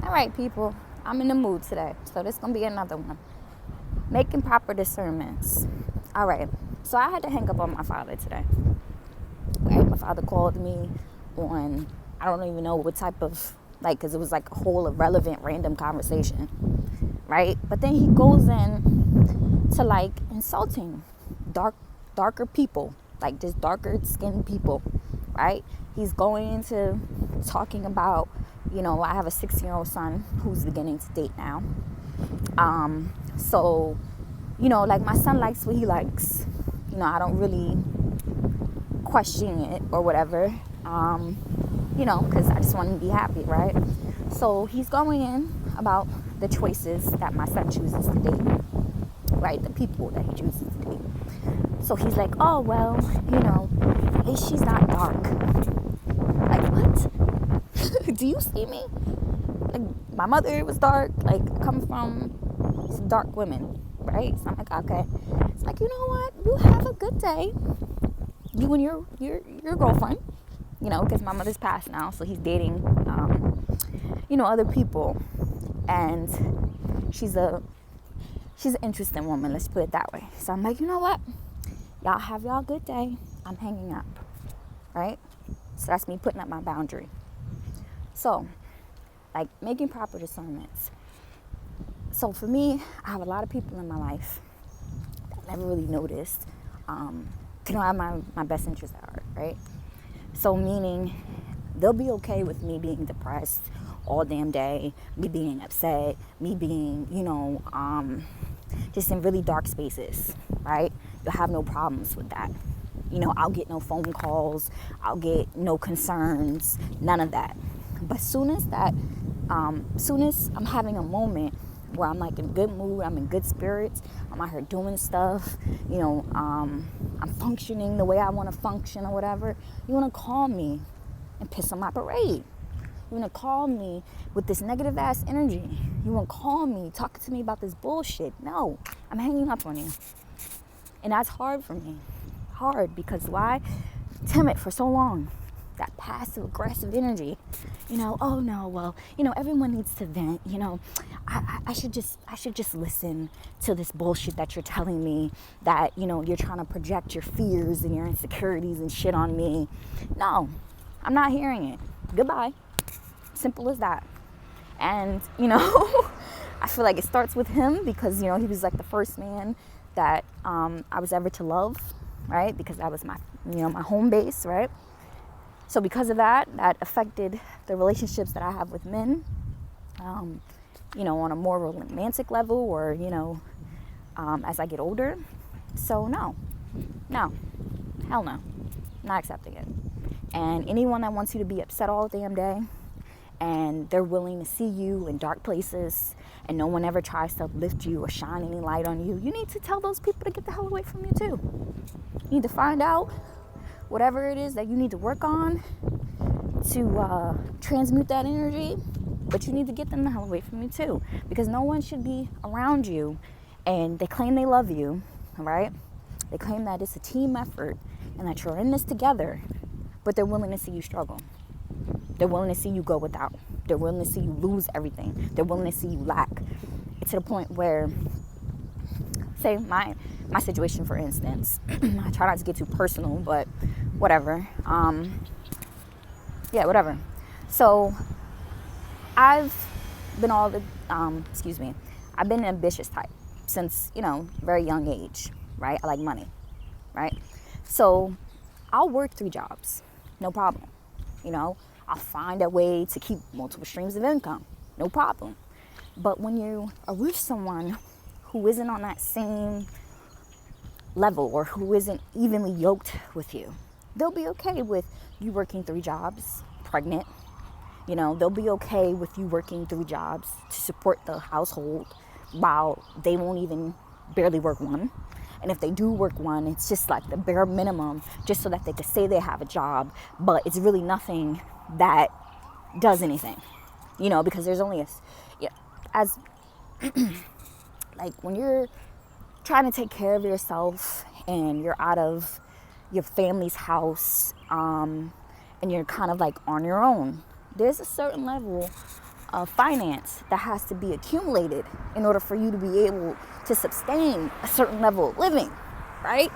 All right, people, I'm in the mood today, so this is going to be another one. Making proper discernments. All right, so I had to hang up on my father today. Right, my father called me on, I don't even know what type of, like, because it was like a whole irrelevant, random conversation, right? But then he goes in to, like, insulting darker people, like just darker skinned people, right? He's going into talking about, I have a 16-year-old son who's beginning to date now. So, like my son likes what he likes. I don't really question it or whatever, because I just want him to be happy, right? So he's going in about the choices that my son chooses to date, right? The people that he chooses to date. So he's like, oh, well, at least she's not dark. Like, what? Do you see me? Like, my mother was dark. Like, I come from some dark women, right? So I'm like, okay. It's like, you know what? You have a good day. You and your girlfriend, because my mother's passed now, so he's dating, other people, and she's an interesting woman. Let's put it that way. So I'm like, you know what? Y'all have y'all good day. I'm hanging up, right? So that's me putting up my boundary. So, like, making proper discernments. So for me, I have a lot of people in my life that I never really noticed. I have my best interest at heart, right? So meaning they'll be okay with me being depressed all damn day, me being upset, me being, just in really dark spaces, right? You'll have no problems with that. I'll get no phone calls, I'll get no concerns, none of that. But soon as I'm having a moment where I'm like in a good mood, I'm in good spirits, I'm out here doing stuff, I'm functioning the way I want to function or whatever, you want to call me and piss on my parade. You want to call me with this negative ass energy. You want to call me, talking to me about this bullshit. No, I'm hanging up on you. And that's hard for me. Hard because why? Timid for so long. That passive aggressive energy, oh no, well, everyone needs to vent, I should just listen to this bullshit that you're telling me, that, you're trying to project your fears and your insecurities and shit on me. No, I'm not hearing it. Goodbye. Simple as that. And, I feel like it starts with him because, he was like the first man that I was ever to love, right? Because that was my, my home base, right? So because of that affected the relationships that I have with men, on a more romantic level or, as I get older. So no, hell no, not accepting it. And anyone that wants you to be upset all damn day and they're willing to see you in dark places and no one ever tries to lift you or shine any light on you, you need to tell those people to get the hell away from you too. You need to find out whatever it is that you need to work on to transmute that energy, but you need to get them the hell away from you too, because no one should be around you and they claim they love you, right? They claim that it's a team effort and that you're in this together, but they're willing to see you struggle. They're willing to see you go without. They're willing to see you lose everything. They're willing to see you lack. It's to the point where, say my situation, for instance, I try not to get too personal, but whatever. Whatever. So I've been I've been an ambitious type since, very young age, right? I like money, right? So I'll work 3 jobs, no problem. I'll find a way to keep multiple streams of income, no problem. But when you are with someone who isn't on that same level or who isn't evenly yoked with you, they'll be okay with you working 3 jobs, pregnant. They'll be okay with you working 3 jobs to support the household while they won't even barely work one. And if they do work one, it's just like the bare minimum just so that they can say they have a job, but it's really nothing that does anything, because there's only like when you're trying to take care of yourself and you're out of your family's house, and you're kind of like on your own, there's a certain level of finance that has to be accumulated in order for you to be able to sustain a certain level of living, right?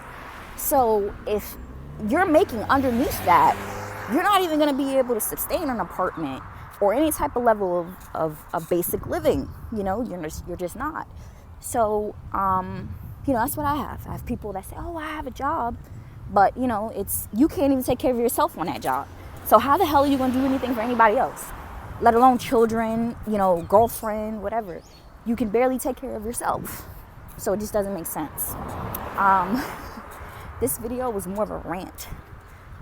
So if you're making underneath that, you're not even going to be able to sustain an apartment or any type of level of basic living. You're just not. So, that's what I have. I have people that say, oh, I have a job, but, you can't even take care of yourself on that job. So how the hell are you going to do anything for anybody else? Let alone children, girlfriend, whatever. You can barely take care of yourself. So it just doesn't make sense. This video was more of a rant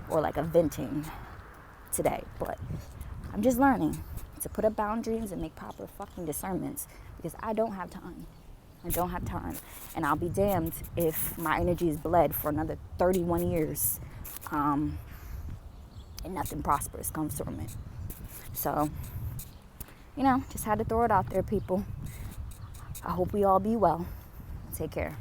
or like a venting today, but I'm just learning to put up boundaries and make proper fucking discernments because I don't have time. And I'll be damned if my energy is bled for another 31 years and nothing prosperous comes from it. So, just had to throw it out there, people. I hope we all be well. Take care.